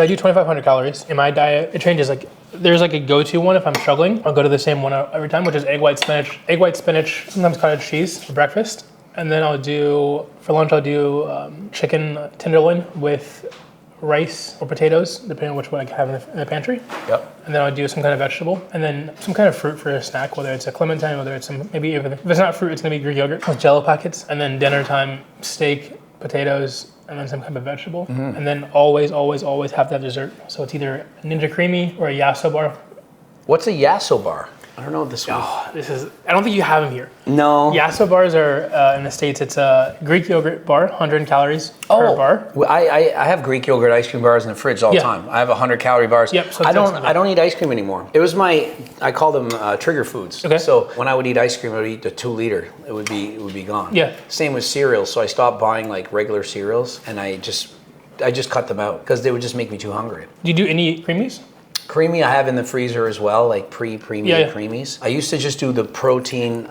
I do 2,500 calories. In my diet, it changes. Like, there's like a go-to one if I'm struggling. I'll go to the same one every time, which is egg white spinach, sometimes cottage cheese for breakfast. And then for lunch, I'll do chicken tenderloin with rice or potatoes, depending on which one I have in the pantry. Yep. And then I'll do some kind of vegetable, and then some kind of fruit for a snack, whether it's a clementine, whether it's maybe if it's not fruit, it's gonna be Greek yogurt with Jello packets. And then dinner time, steak, potatoes, and then some kind of vegetable. And then always have that dessert. So it's either a Ninja Creamy or a Yasso bar. What's a Yasso bar? I don't know this one. Oh, I don't think you have them here. No. Yasso bars are in the States. It's a Greek yogurt bar, 100 calories per bar. Well, I have Greek yogurt ice cream bars in the fridge all the time. I have 100 calorie bars. Yep. So I don't eat ice cream anymore. It was I call them trigger foods. Okay. So when I would eat ice cream, I would eat the 2 liter. It would be gone. Yeah. Same with cereals. So I stopped buying like regular cereals, and I just cut them out because they would just make me too hungry. Do you do any creamies? Creamy I have in the freezer as well, like pre-made creamies. I used to just do the protein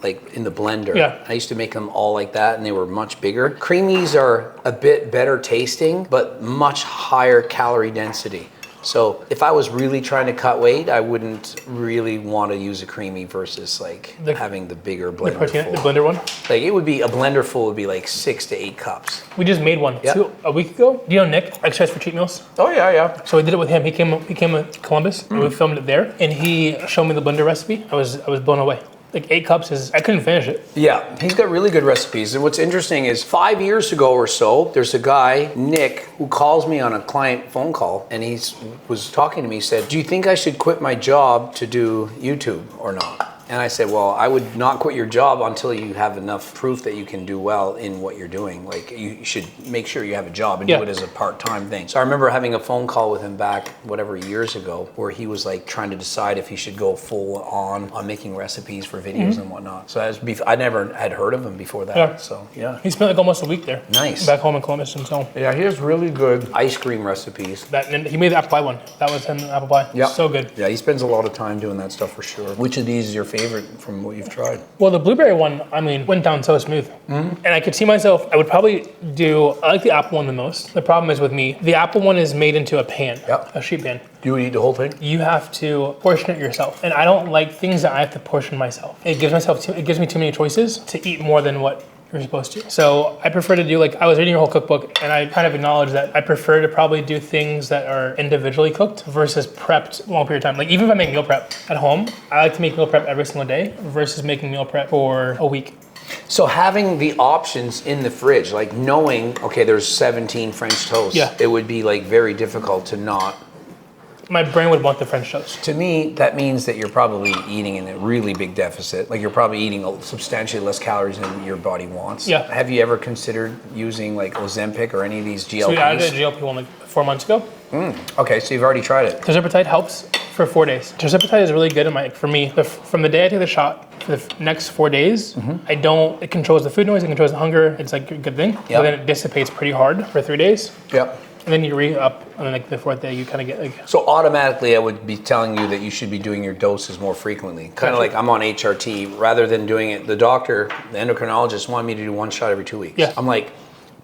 like in the blender. Yeah. I used to make them all like that, and they were much bigger. Creamies are a bit better tasting, but much higher calorie density. So if I was really trying to cut weight, I wouldn't really want to use a creamy versus like having the bigger blender full. The blender one? Like it would be, a blender full would be like 6 to 8 cups. We just made one a week ago. Do you know Nick, Exercise for Cheat Meals? Oh yeah. So we did it with him. He came to Columbus and we filmed it there. And he showed me the blender recipe. I was blown away. Like 8 cups I couldn't finish it. Yeah, he's got really good recipes. And what's interesting is 5 years ago or so, there's a guy, Nick, who calls me on a client phone call, and he was talking to me, he said, do you think I should quit my job to do YouTube or not? And I said, well, I would not quit your job until you have enough proof that you can do well in what you're doing. Like you should make sure you have a job and do it as a part-time thing. So I remember having a phone call with him back, whatever, years ago, where he was like trying to decide if he should go full on making recipes for videos and whatnot. So I never had heard of him before that. Yeah. So yeah. He spent like almost a week there. Nice. Back home in Columbus himself. Yeah, he has really good ice cream recipes. And he made the apple pie one. That was him, apple pie. Yeah. So good. Yeah, he spends a lot of time doing that stuff for sure. Which of these is your favorite from what you've tried? Well, the blueberry one, went down so smooth. And I could see myself, I would probably I like the apple one the most. The problem is with me, the apple one is made into a pan, a sheet pan. You would eat the whole thing? You have to portion it yourself. And I don't like things that I have to portion myself. It gives me too many choices to eat more than what you're supposed to. So I prefer to do, like, I was reading your whole cookbook and I kind of acknowledge that I prefer to probably do things that are individually cooked versus prepped a long period of time. Like even if I make meal prep at home, I like to make meal prep every single day versus making meal prep for a week. So having the options in the fridge, like knowing, okay, there's 17 French toasts, it would be like very difficult to not. My brain would want the French toast. To me, that means that you're probably eating in a really big deficit. Like you're probably eating substantially less calories than your body wants. Yeah. Have you ever considered using like Ozempic or any of these GLPs? So we added a GLP one like 4 months ago. Okay, so you've already tried it. Tirzepatide helps for 4 days. Tirzepatide is really good for me. From the day I take the shot for the next 4 days, it controls the food noise, it controls the hunger. It's like a good thing. But then it dissipates pretty hard for 3 days. Yep. And then you re-up, and then like the 4th day, you kind of get like... So automatically, I would be telling you that you should be doing your doses more frequently. Kind of like I'm on HRT, rather than doing it. The doctor, the endocrinologist, wanted me to do 1 shot every 2 weeks. Yeah. I'm like,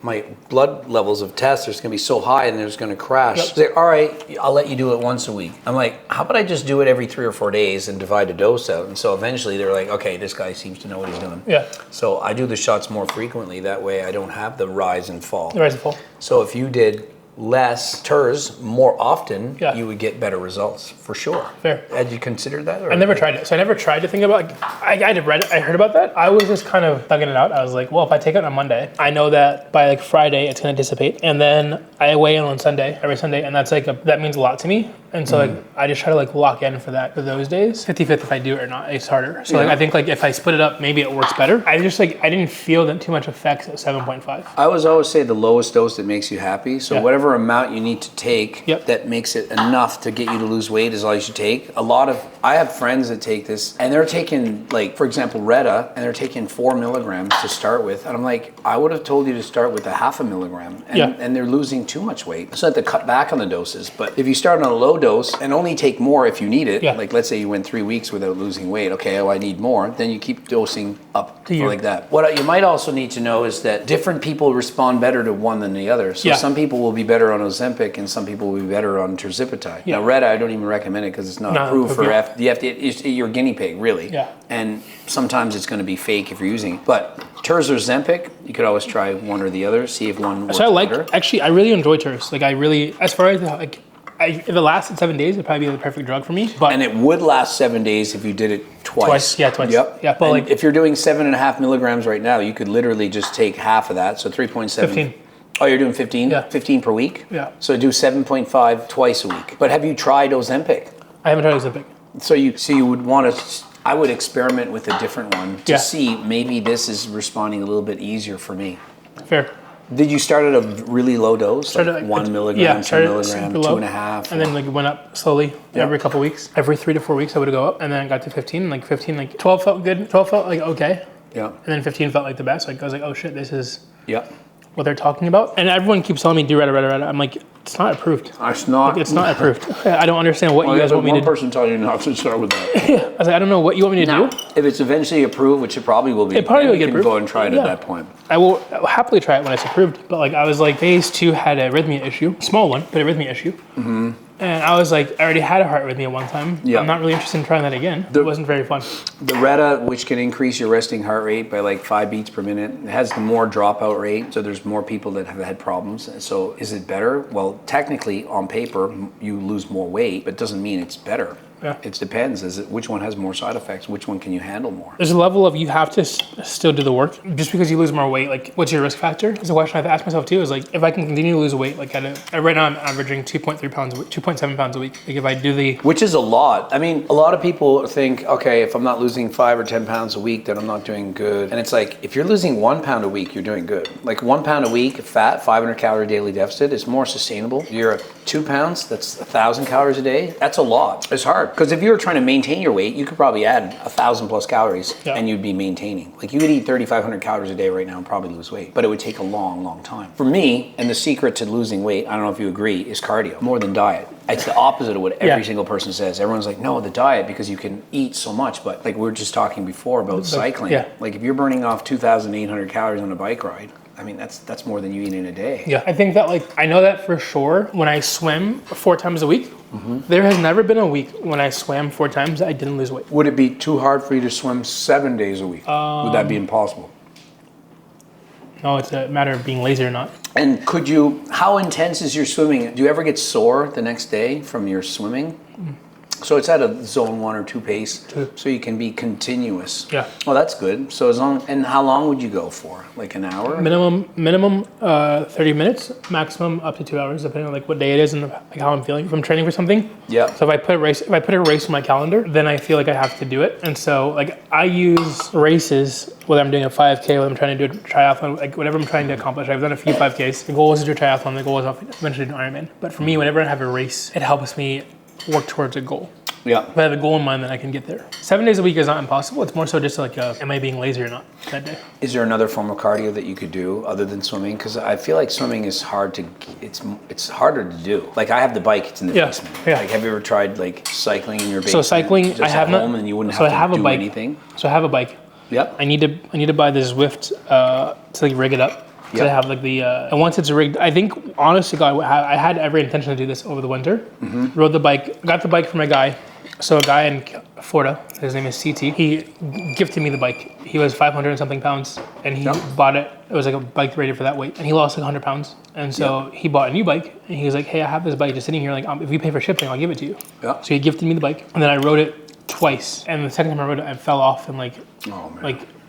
my blood levels of tests are going to be so high and they're just going to crash. Yep. They're, all right, I'll let you do it once a week. I'm like, how about I just do it every 3 or 4 days and divide the dose out? And so eventually they're like, okay, this guy seems to know what he's doing. Yeah. So I do the shots more frequently. That way I don't have the rise and fall. The rise and fall. So if you did less TERS more often, you would get better results for sure. Fair. Had you considered that? Or? I never tried it. So I never tried to think about it. I read it, I heard about that. I was just kind of thugging it out. I was like, well, if I take it on Monday, I know that by like Friday it's gonna dissipate. And then I weigh in on Sunday, every Sunday, and that's like that means a lot to me. And so like I just try to like lock in for those days. 50-50 if I do it or not, it's harder. So like I think like if I split it up, maybe it works better. I didn't feel that too much effects at 7.5. I always say the lowest dose that makes you happy. So whatever amount you need to take that makes it enough to get you to lose weight is all you should take. I have friends that take this and they're taking, like, for example, Retta, and they're taking 4 milligrams to start with. And I'm like, I would have told you to start with 0.5 milligram. And they're losing too much weight. So I have to cut back on the doses. But if you start on a low dose and only take more if you need it. Yeah. Like let's say you went 3 weeks without losing weight. Okay, I need more. Then you keep dosing up like that. What you might also need to know is that different people respond better to one than the other. So some people will be better on Ozempic and some people will be better on tirzepatide. Yeah. Now, Retta, I don't even recommend it because it's not approved for the FDA. It's your guinea pig, really. Yeah. And sometimes it's going to be fake if you're using it. But Terz or Ozempic, you could always try one or the other, see if one works better. Actually, I really enjoy Terz. Like, I really, as far as, like, if it lasted 7 days, it'd probably be the perfect drug for me. And it would last 7 days if you did it twice. Twice. Yep. Yeah, but like, if you're doing 7.5 milligrams right now, you could literally just take half of that, so 3.7. 15. Oh, you're doing 15? Yeah. 15 per week? Yeah. So do 7.5 twice a week. But have you tried Ozempic? I haven't tried Ozempic. So you would want to, I would experiment with a different one to see maybe this is responding a little bit easier for me. Fair. Did you start at a really low dose, like 1 milligram, 2 milligram, 2.5? And then like went up slowly every couple weeks. Every 3 to 4 weeks I would go up, and then I got to 15. Like 15, like 12 felt good. 12 felt like okay. Yeah. And then 15 felt like the best. Like I was like, oh shit, this is what they're talking about. And everyone keeps telling me do Retta. I'm like, it's not approved. It's not. Like, it's not approved. I don't understand what you guys want me to do. One person telling you not to start with that. I was like, I don't know what you want me to do. If it's eventually approved, which it probably will be, it probably will get approved. Go and try it at that point. I will happily try it when it's approved. But like I was like, phase 2 had a arrhythmia issue, small one, but arrhythmia issue. Mm-hmm. And I was like, I already had a heart arrhythmia one time. Yeah. I'm not really interested in trying that again. It wasn't very fun. The Retta, which can increase your resting heart rate by like 5 beats per minute, it has the more dropout rate. So there's more people that have had problems. So is it better? Well, technically on paper, you lose more weight, but it doesn't mean it's better. Yeah. It depends. Which one has more side effects? Which one can you handle more? There's a level of you have to still do the work. Just because you lose more weight, like what's your risk factor? Is a question I've asked myself too. Is like if I can continue to lose weight, like right now I'm averaging 2.3 pounds, 2.7 pounds a week. Like if I do which is a lot. I mean, a lot of people think, okay, if I'm not losing 5 or 10 pounds a week, then I'm not doing good. And it's like if you're losing 1 pound a week, you're doing good. Like 1 pound a week, fat, 500 calorie daily deficit is more sustainable. You're at 2 pounds, that's 1,000 calories a day. That's a lot. It's hard because if you're trying to maintain your weight, you could probably add 1,000 plus calories and you'd be maintaining. Like you could eat 3,500 calories a day right now and probably lose weight, but it would take a long, long time. For me, and the secret to losing weight, I don't know if you agree, is cardio more than diet. It's the opposite of what every single person says. Everyone's like, no, the diet because you can eat so much. But like we were just talking before about cycling. Yeah. Like if you're burning off 2,800 calories on a bike ride, I mean, that's more than you eat in a day. Yeah, I think that I know that for sure when I swim 4 times a week. Mm-hmm. There has never been a week when I swam 4 times that I didn't lose weight. Would it be too hard for you to swim 7 days a week? Would that be impossible? No, it's a matter of being lazy or not. And how intense is your swimming? Do you ever get sore the next day from your swimming? So it's at a zone 1 or 2 pace, so you can be continuous. Yeah. Well, that's good. So and how long would you go for? Like an hour? Minimum 30 minutes, maximum up to 2 hours, depending on like what day it is and like how I'm feeling. If I'm training for something. Yeah. So if I put a race in my calendar, then I feel like I have to do it. And so like I use races, whether I'm doing a 5K, whether I'm trying to do a triathlon, like whatever I'm trying to accomplish. I've done a few 5Ks. The goal is to do a triathlon. The goal is eventually do an Ironman. But for me, whenever I have a race, it helps me work towards a goal. Yeah. If I have a goal in mind, then I can get there. 7 days a week is not impossible. It's more so just like, am I being lazy or not that day? Is there another form of cardio that you could do other than swimming? Because I feel like swimming is it's harder to do. Like I have the bike, it's in the basement. Yeah. Like have you ever tried like cycling in your basement? So cycling, I have not. Home and you wouldn't have to do anything. So I have a bike. Yep. I need to buy this Zwift to like rig it up. So I have like and once it's rigged, I think honestly, God, I had every intention to do this over the winter. Mm-hmm. Rode the bike, got the bike from a guy. So a guy in Florida, his name is CT, he gifted me the bike. He was 500 and something pounds and he bought it. It was like a bike rated for that weight and he lost like 100 pounds. And so he bought a new bike and he was like, hey, I have this bike just sitting here. Like if you pay for shipping, I'll give it to you. Yeah. So he gifted me the bike and then I rode it twice. And the second time I rode it, I fell off and like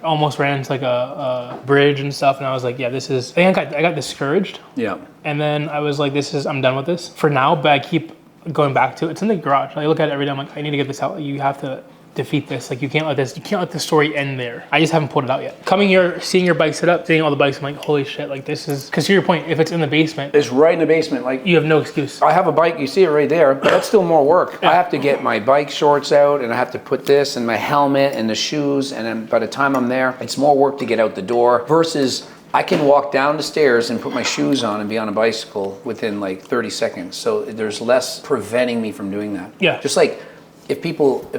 almost ran into like a bridge and stuff. And I was like, yeah, this is, I got discouraged. Yeah. And then I was like, I'm done with this for now, but I keep going back to it. It's in the garage. I look at it every day. I'm like, I need to get this out. You have to defeat this. Like you can't let the story end there. I just haven't pulled it out yet. Coming here, seeing your bike set up, seeing all the bikes, I'm like, holy shit, like this is, because to your point, if it's in the basement. It's right in the basement. Like you have no excuse. I have a bike, you see it right there, but that's still more work. Yeah. I have to get my bike shorts out and I have to put this and my helmet and the shoes. And then by the time I'm there, it's more work to get out the door versus I can walk down the stairs and put my shoes on and be on a bicycle within like 30 seconds. So there's less preventing me from doing that. Yeah. Just like if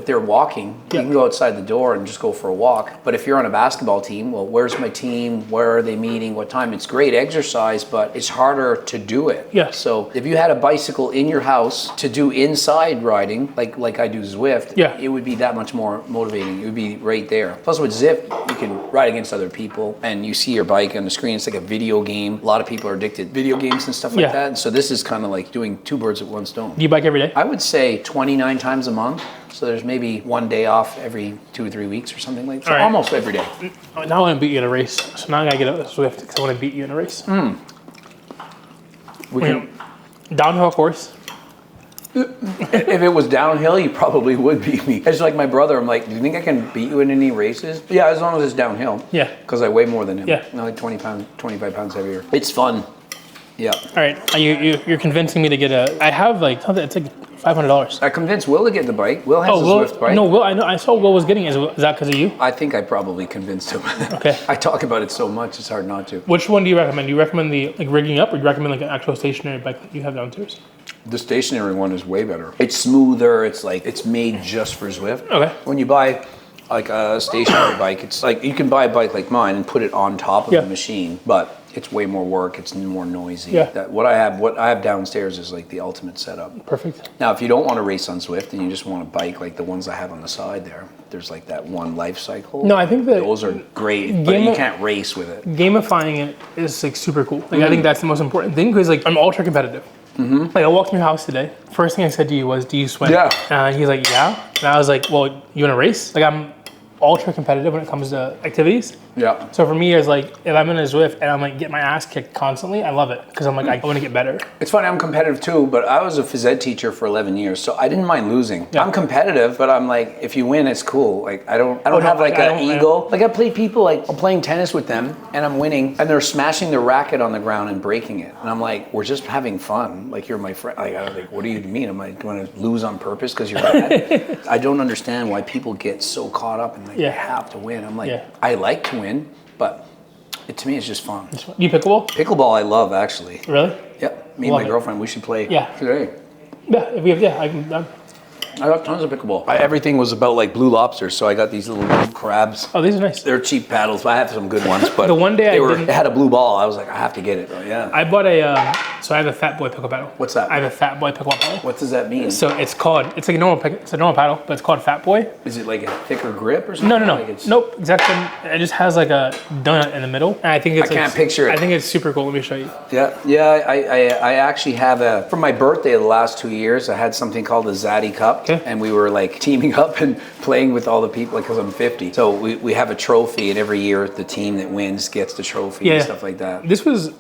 they're walking, you can go outside the door and just go for a walk. But if you're on a basketball team, well, where's my team? Where are they meeting? What time? It's great exercise, but it's harder to do it. Yeah. So if you had a bicycle in your house to do inside riding, like I do Zwift, it would be that much more motivating. It would be right there. Plus with Zip, you can ride against other people and you see your bike on the screen. It's like a video game. A lot of people are addicted to video games and stuff like that. And so this is kind of like doing two birds with one stone. Do you bike every day? I would say 29 times a month. So there's maybe one day off every 2 or 3 weeks or something like that. So almost every day. Now I want to beat you in a race. So now I gotta get a Zwift because I want to beat you in a race. Downhill course. If it was downhill, you probably would beat me. It's like my brother. I'm like, do you think I can beat you in any races? Yeah, as long as it's downhill. Yeah. Because I weigh more than him. Yeah. I'm like 25 pounds heavier. It's fun. Yeah. All right. You're convincing me to get a. I have like it's like $500. I convinced Will to get the bike. Will has a Will, Zwift bike. No, Will. I know. I saw Will was getting it. Is that because of you? I think I probably convinced him. Okay. I talk about it so much, it's hard not to. Which one do you recommend? Do you recommend the like rigging up, or do you recommend like an actual stationary bike that you have downstairs? The stationary one is way better. It's smoother. It's like it's made just for Zwift. Okay. When you buy like a stationary bike, it's like you can buy a bike like mine and put it on top of the machine, but it's way more work. It's more noisy. Yeah. What I have downstairs is like the ultimate setup. Perfect. Now, if you don't want to race on Zwift and you just want a bike like the ones I have on the side there, there's like that one life cycle. No, I think that those are great, but you can't race with it. Gamifying it is like super cool. Like I think that's the most important thing because like I'm ultra competitive. Like I walked in your house today. First thing I said to you was, "Do you swim?" Yeah. And he's like, "Yeah." And I was like, "Well, you want to race?" Like I'm ultra competitive when it comes to activities. Yeah. So for me, it's like if I'm in a Zwift and I'm like getting my ass kicked constantly, I love it because I'm like I want to get better. It's funny, I'm competitive too, but I was a phys ed teacher for 11 years, so I didn't mind losing. Yeah. I'm competitive, but I'm like, if you win, it's cool. Like I don't have like an ego. Like I play people like I'm playing tennis with them and I'm winning and they're smashing their racket on the ground and breaking it, and I'm like, we're just having fun. Like you're my friend. Like I'm like, what do you mean? Am I going to lose on purpose because you're bad? I don't understand why people get so caught up in like they have to win. I'm like, I like to win, but to me, it's just fun. Do you pickleball? Pickleball, I love actually. Really? Yep. Me and my girlfriend, we should play today. Yeah, if we have, I got tons of pickleball. Everything was about like blue lobsters, so I got these little blue crabs. Oh, these are nice. They're cheap paddles, but I have some good ones. But the one day they had a blue ball. I was like, I have to get it. Yeah. I bought so I have a Fat Boy pickle paddle. What's that? I have a Fat Boy pickleball paddle. What does that mean? So it's like a normal paddle, but it's called Fat Boy. Is it like a thicker grip or something? No. Like Nope, exactly. It just has like a donut in the middle. And I think it's I can't picture it. I think it's super cool. Let me show you. Yeah. I actually have for my birthday the last 2 years, I had something called the Zaddy Cup. Okay. And we were like teaming up and playing with all the people because I'm 50. So we have a trophy, and every year the team that wins gets the trophy and stuff like that. This was,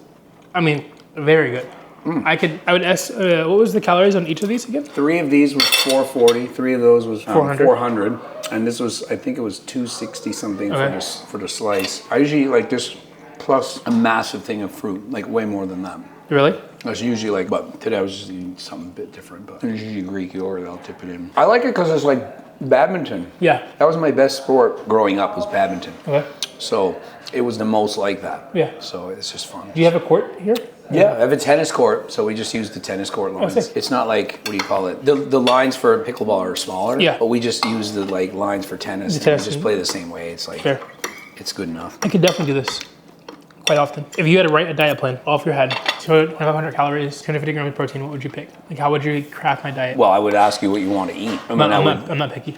very good. I would ask, what was the calories on each of these again? 3 of these was 440. 3 of those was 400. And this was, I think it was 260 something for the slice. I usually eat like this plus a massive thing of fruit, like way more than that. Really? That's usually like, but today I was just eating something a bit different. But there's usually Greek yogurt, I'll dip it in. I like it because it's like badminton. Yeah. That was my best sport growing up, was badminton. Okay. So it was the most like that. Yeah. So it's just fun. Do you have a court here? Yeah, I have a tennis court, so we just use the tennis court lines. It's not like, what do you call it? The lines for pickleball are smaller, but we just use the like lines for tennis. We just play the same way. It's like, it's good enough. I could definitely do this quite often. If you had to write a diet plan off your head, 2,500 calories, 250 grams of protein, what would you pick? Like how would you craft my diet? Well, I would ask you what you want to eat. I'm not picky.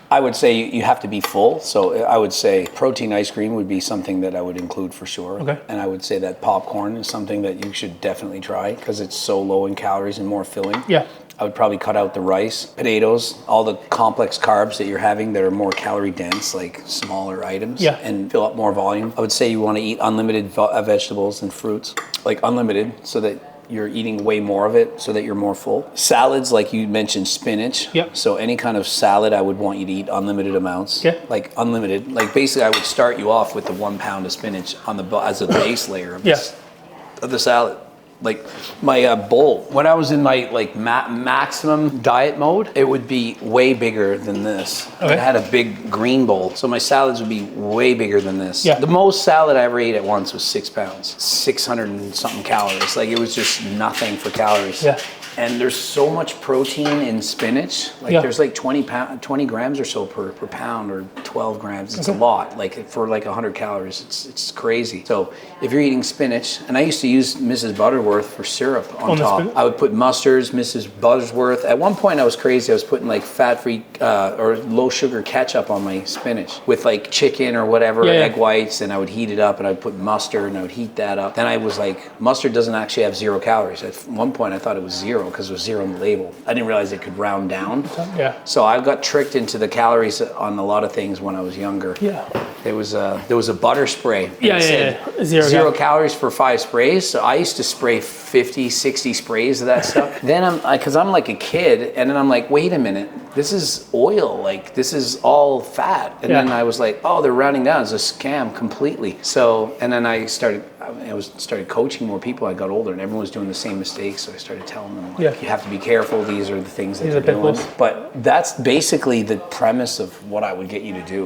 I would say you have to be full. So I would say protein ice cream would be something that I would include for sure. Okay. And I would say that popcorn is something that you should definitely try because it's so low in calories and more filling. Yeah. I would probably cut out the rice, potatoes, all the complex carbs that you're having that are more calorie dense, like smaller items, and fill up more volume. I would say you want to eat unlimited vegetables and fruits, like unlimited, so that you're eating way more of it so that you're more full. Salads, like you mentioned, spinach. Yep. So any kind of salad, I would want you to eat unlimited amounts. Yeah. Like unlimited. Like basically, I would start you off with the 1 pound of spinach on the as a base layer of the salad. Like my bowl, when I was in my like maximum diet mode, it would be way bigger than this. Okay. I had a big green bowl, so my salads would be way bigger than this. Yeah. The most salad I ever ate at once was 6 pounds, 600 and something calories. Like it was just nothing for calories. Yeah. And there's so much protein in spinach. Like Yeah. there's like 20 grams or so per pound, or 12 grams. It's a lot. Like for like 100 calories, it's crazy. So if you're eating spinach, and I used to use Mrs. Butterworth for syrup on top. I would put mustards, Mrs. Butterworth. At one point I was crazy. I was putting like fat-free or low sugar ketchup on my spinach with like chicken or whatever, egg whites, and I would heat it up and I'd put mustard and I would heat that up. Then I was like, mustard doesn't actually have 0 calories. At one point I thought it was 0 because it was 0 on the label. I didn't realize it could round down. Yeah. So I got tricked into the calories on a lot of things when I was younger. Yeah. There was a butter spray. Yeah, It said 0 calories for 5 sprays. So I used to spray 50, 60 sprays of that stuff. Then because I'm like a kid, and then I'm like, wait a minute, this is oil. Like this is all fat. And then I was like, oh, they're rounding down. It's a scam completely. So, and then I started coaching more people. I got older, and everyone was doing the same mistakes. So I started telling them, like, you have to be careful. These are the things that they're doing. But that's basically the premise of what I would get you to do.